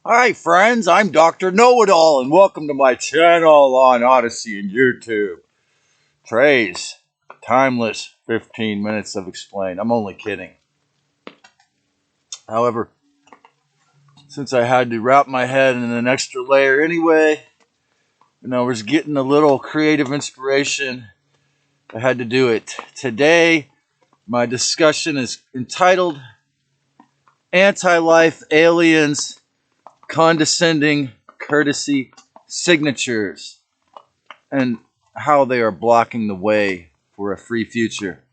Hi friends, I'm Dr. Know-It-All and welcome to my channel on Odyssey and YouTube. Trey's timeless 15 minutes of explain. I'm only kidding. However, since I had to wrap my head in an extra layer anyway, and I was getting a little creative inspiration, I had to do it. Today, my discussion is entitled Anti-Life Aliens Condescending Courtesy Signatures, and how they are blocking the way for a free future.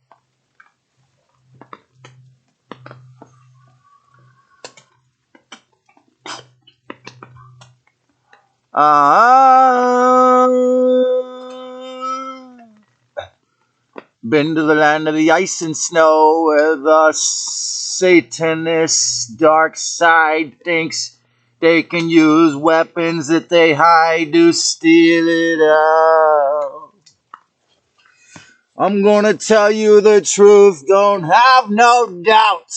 Been to the land of the ice and snow where the Satanist dark side thinks they can use weapons that they hide to steal it out. I'm gonna tell you the truth, don't have no doubt.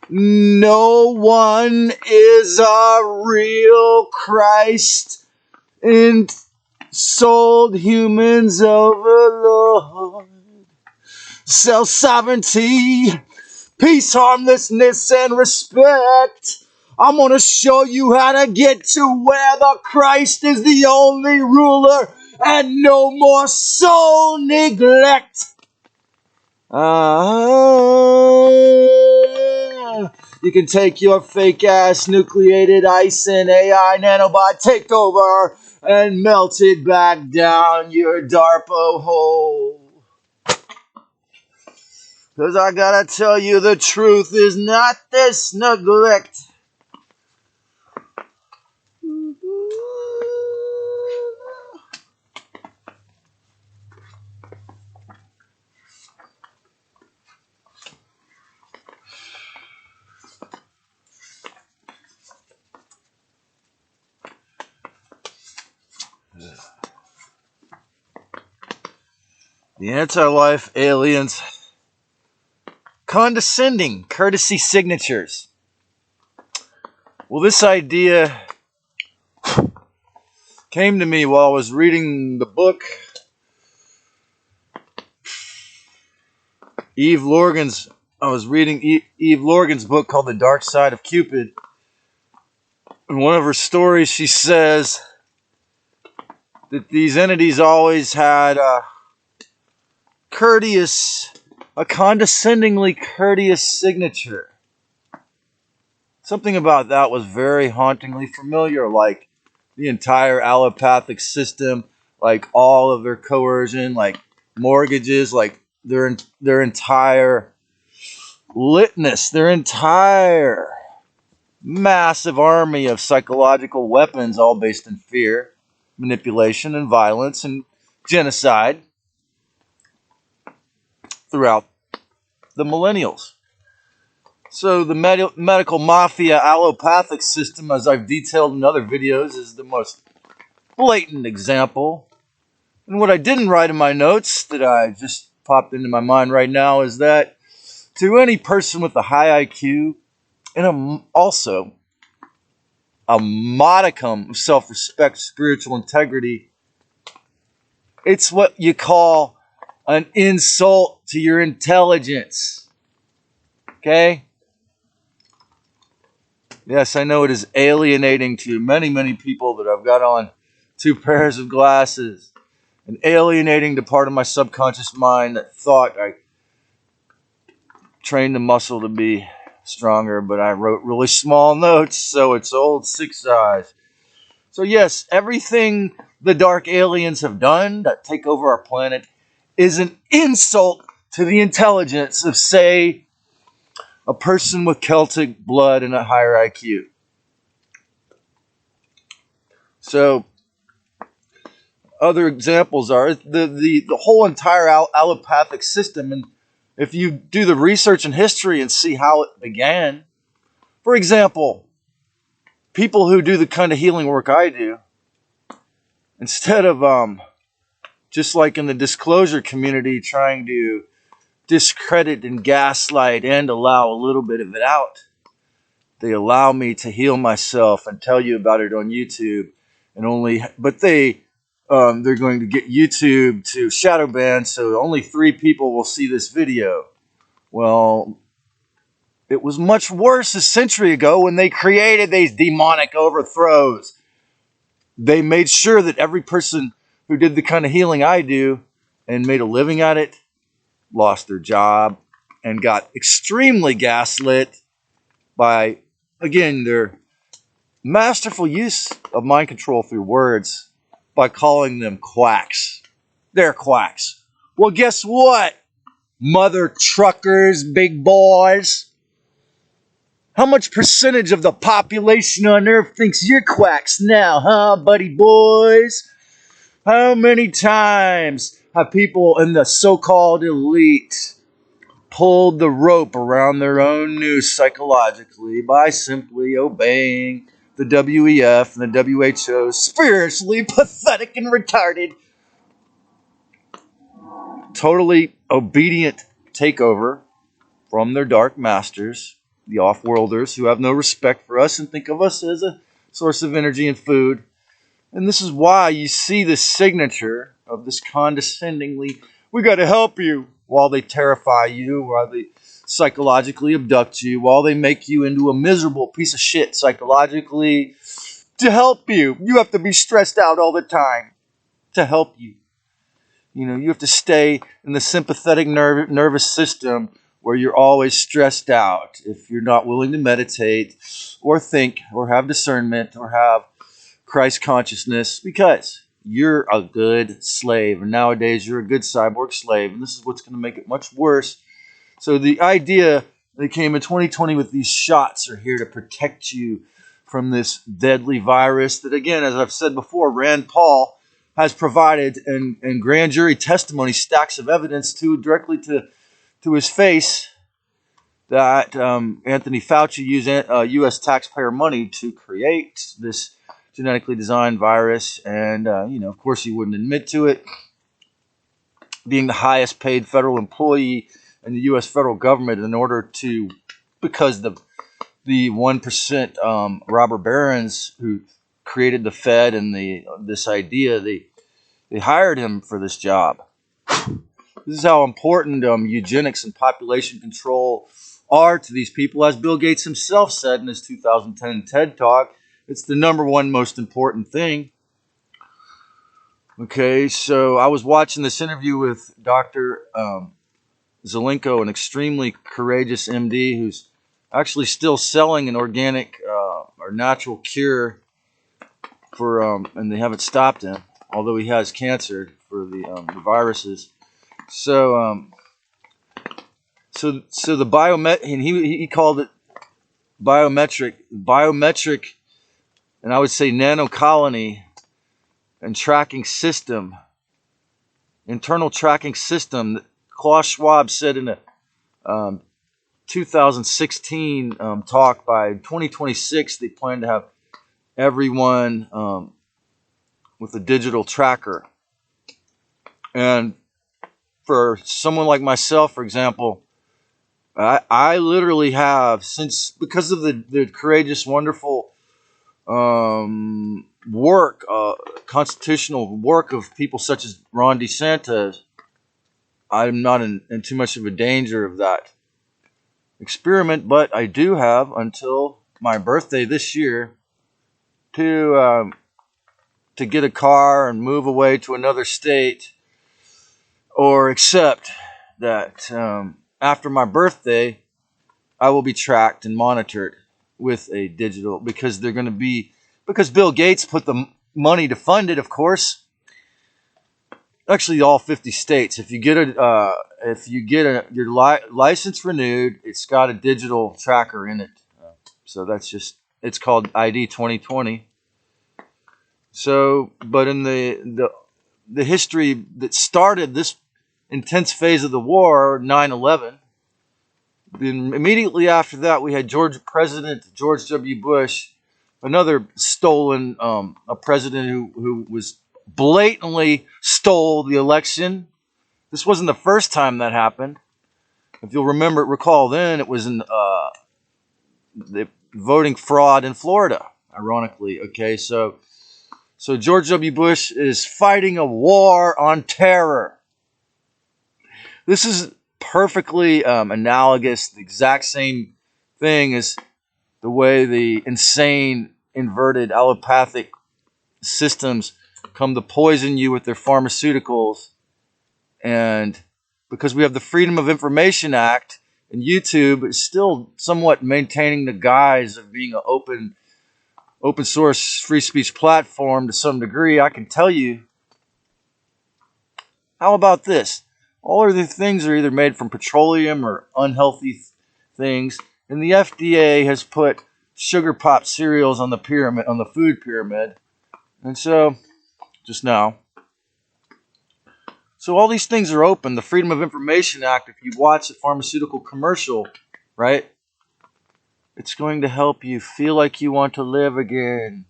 No one is a real Christ and sold humans overlord. Self-sovereignty, peace, harmlessness, and respect. I'm gonna show you how to get to where the Christ is the only ruler and no more soul neglect. You can take your fake ass nucleated ice and AI nanobot takeover and melt it back down your DARPA hole. 'Cause I gotta tell you, the truth is not this neglect. The anti-life aliens condescending courtesy signatures. Well, this idea came to me while I was reading the book Eve Lorgen's. I was reading Eve Lorgen's book called The Dark Side of Cupid. In one of her stories, she says that these entities always had a condescendingly courteous signature. Something about that was very hauntingly familiar, like the entire allopathic system, like all of their coercion, like mortgages, like their entire litness, their entire massive army of psychological weapons, all based in fear, manipulation, and violence, and genocide throughout the millennials. So the medical mafia allopathic system, as I've detailed in other videos, is the most blatant example. And what I didn't write in my notes that I just popped into my mind right now is that to any person with a high IQ and also a modicum of self-respect, spiritual integrity, it's what you call an insult to your intelligence. Okay? Yes, I know it is alienating to many, many people that I've got on 2 pairs of glasses, and alienating to part of my subconscious mind that thought I trained the muscle to be stronger, but I wrote really small notes, so it's old 6 size. So yes, everything the dark aliens have done that take over our planet is an insult to the intelligence of, say, a person with Celtic blood and a higher IQ. So, other examples are the whole entire allopathic system. And if you do the research in history and see how it began, for example, people who do the kind of healing work I do, instead of just like in the disclosure community trying to discredit and gaslight and allow a little bit of it out. They allow me to heal myself and tell you about it on YouTube, but they're going to get YouTube to shadow ban, so only 3 people will see this video. Well, it was much worse a century ago when they created these demonic overthrows. They made sure that every person who did the kind of healing I do and made a living at it lost their job and got extremely gaslit by, again, their masterful use of mind control through words by calling them quacks. They're quacks. Well, guess what, mother truckers, big boys? How much percentage of the population on Earth thinks you're quacks now, huh, buddy boys? How many times have people in the so-called elite pulled the rope around their own noose psychologically by simply obeying the WEF and the WHO's spiritually pathetic and retarded, totally obedient takeover from their dark masters, the off-worlders who have no respect for us and think of us as a source of energy and food. And this is why you see this signature of this condescendingly, we got to help you, while they terrify you, while they psychologically abduct you, while they make you into a miserable piece of shit psychologically. To help you, you have to be stressed out all the time to help you. You know, you have to stay in the sympathetic nervous system where you're always stressed out if you're not willing to meditate or think or have discernment or have Christ consciousness, because you're a good slave. And nowadays you're a good cyborg slave. And this is what's going to make it much worse. So the idea that came in 2020 with these shots are here to protect you from this deadly virus that, again, as I've said before, Rand Paul has provided in grand jury testimony stacks of evidence directly to his face that Anthony Fauci used U.S. taxpayer money to create this genetically designed virus. And, of course, he wouldn't admit to it. Being the highest paid federal employee in the U.S. federal government, because the 1% robber barons who created the Fed and this idea, they hired him for this job. This is how important eugenics and population control are to these people. As Bill Gates himself said in his 2010 TED Talk, it's the number one most important thing. Okay, so I was watching this interview with Dr. Zelenko, an extremely courageous MD who's actually still selling an organic or natural cure for, and they haven't stopped him, although he has cancer for the viruses. So the and he called it biometric, and I would say nanocolony and tracking system, internal tracking system. That Klaus Schwab said in a 2016 talk, by 2026 they plan to have everyone with a digital tracker. And for someone like myself, for example, I literally have, because of the courageous, wonderful constitutional work of people such as Ron DeSantis, I'm not in too much of a danger of that experiment, but I do have until my birthday this year to get a car and move away to another state, or accept that after my birthday I will be tracked and monitored with a digital, because Bill Gates put the money to fund it, of course. Actually, all 50 states. If you get your license renewed, it's got a digital tracker in it. So it's called ID 2020. So, but in the history that started this intense phase of the war, 9/11. Then immediately after that, we had President George W. Bush, another stolen a president who was blatantly stole the election. This wasn't the first time that happened. If you'll recall then, it was in the voting fraud in Florida, ironically. Okay, so George W. Bush is fighting a war on terror. This is perfectly analogous, the exact same thing as the way the insane, inverted, allopathic systems come to poison you with their pharmaceuticals. And because we have the Freedom of Information Act, and YouTube is still somewhat maintaining the guise of being an open source free speech platform to some degree, I can tell you, how about this? All of the things are either made from petroleum or unhealthy things, and the FDA has put sugar pop cereals on the pyramid, on the food pyramid. And so, just now. So all these things are open. The Freedom of Information Act, if you watch a pharmaceutical commercial, right, it's going to help you feel like you want to live again.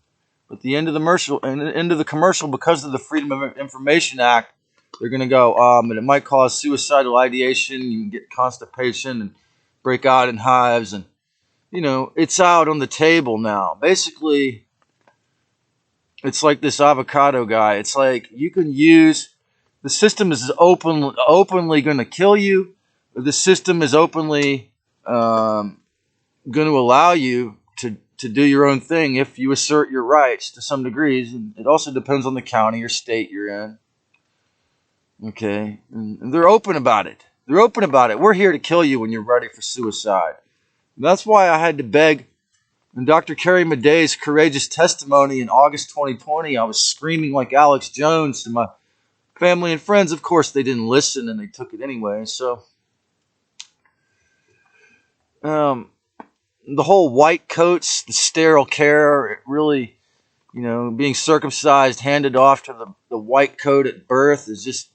At the end of the commercial, because of the Freedom of Information Act, they're going to go, and it might cause suicidal ideation. You can get constipation and break out in hives. And, it's out on the table now. Basically, it's like this avocado guy. It's like you can use, the system is openly going to kill you. The system is openly going to allow you to do your own thing if you assert your rights to some degrees. And it also depends on the county or state you're in. Okay, and they're open about it. They're open about it. We're here to kill you when you're ready for suicide. And that's why I had to beg. In Dr. Carrie Maddei's courageous testimony in August 2020, I was screaming like Alex Jones to my family and friends. Of course, they didn't listen, and they took it anyway. So, the whole white coats, the sterile care, it really, being circumcised, handed off to the white coat at birth is just,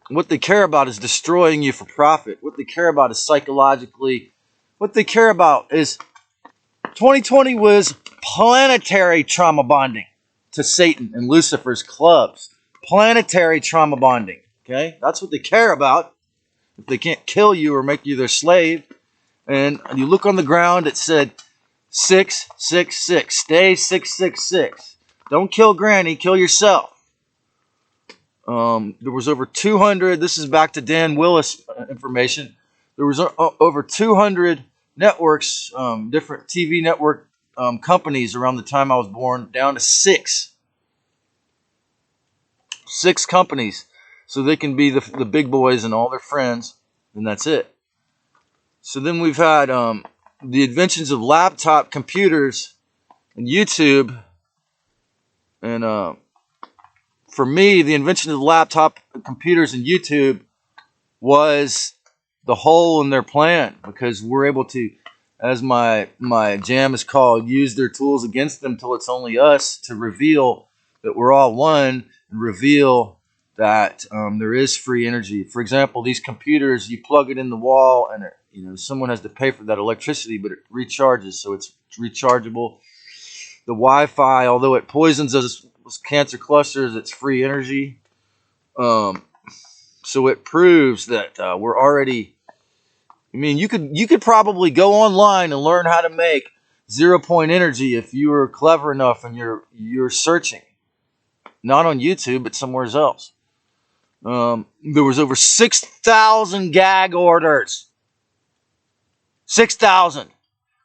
what they care about is destroying you for profit. What they care about is psychologically. What they care about is 2020 was planetary trauma bonding to Satan and Lucifer's clubs. Planetary trauma bonding. Okay? That's what they care about. If they can't kill you or make you their slave. And you look on the ground, it said 666. Stay 666. Don't kill Granny, kill yourself. There was over 200, this is back to Dan Willis information, there was over 200 networks, different TV network companies around the time I was born, down to 6. 6 companies, so they can be the big boys and all their friends, and that's it. So then we've had the inventions of laptop computers and YouTube, and for me, the invention of the laptop computers and YouTube was the hole in their plan, because we're able to, as my jam is called, use their tools against them till it's only us, to reveal that we're all one, and reveal that there is free energy. For example, these computers, you plug it in the wall, and someone has to pay for that electricity, but it recharges, so it's rechargeable. The Wi-Fi, although it poisons us with cancer clusters, it's free energy. So it proves that we're already. I mean, you could probably go online and learn how to make 0-point energy if you were clever enough and you're searching, not on YouTube but somewhere else. There was over 6,000 gag orders. 6,000,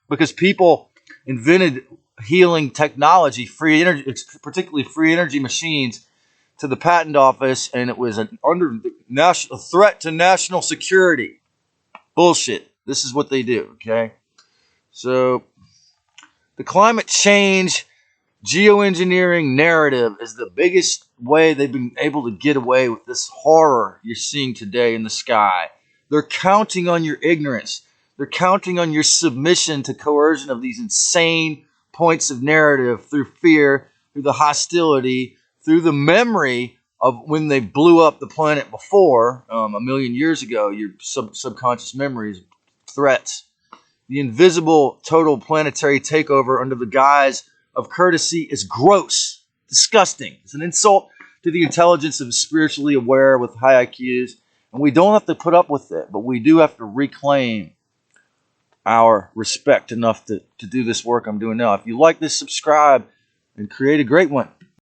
because people invented healing technology, free energy, particularly free energy machines, to the patent office, and it was a threat to national security. Bullshit. This is what they do, okay? So, the climate change geoengineering narrative is the biggest way they've been able to get away with this horror you're seeing today in the sky. They're counting on your ignorance. They're counting on your submission to coercion of these insane points of narrative, through fear, through the hostility, through the memory of when they blew up the planet before, a million years ago, your subconscious memories, threats. The invisible total planetary takeover under the guise of courtesy is gross, disgusting. It's an insult to the intelligence of spiritually aware with high IQs. And we don't have to put up with it, but we do have to reclaim our respect enough to do this work I'm doing now. If you like this, subscribe and create a great one.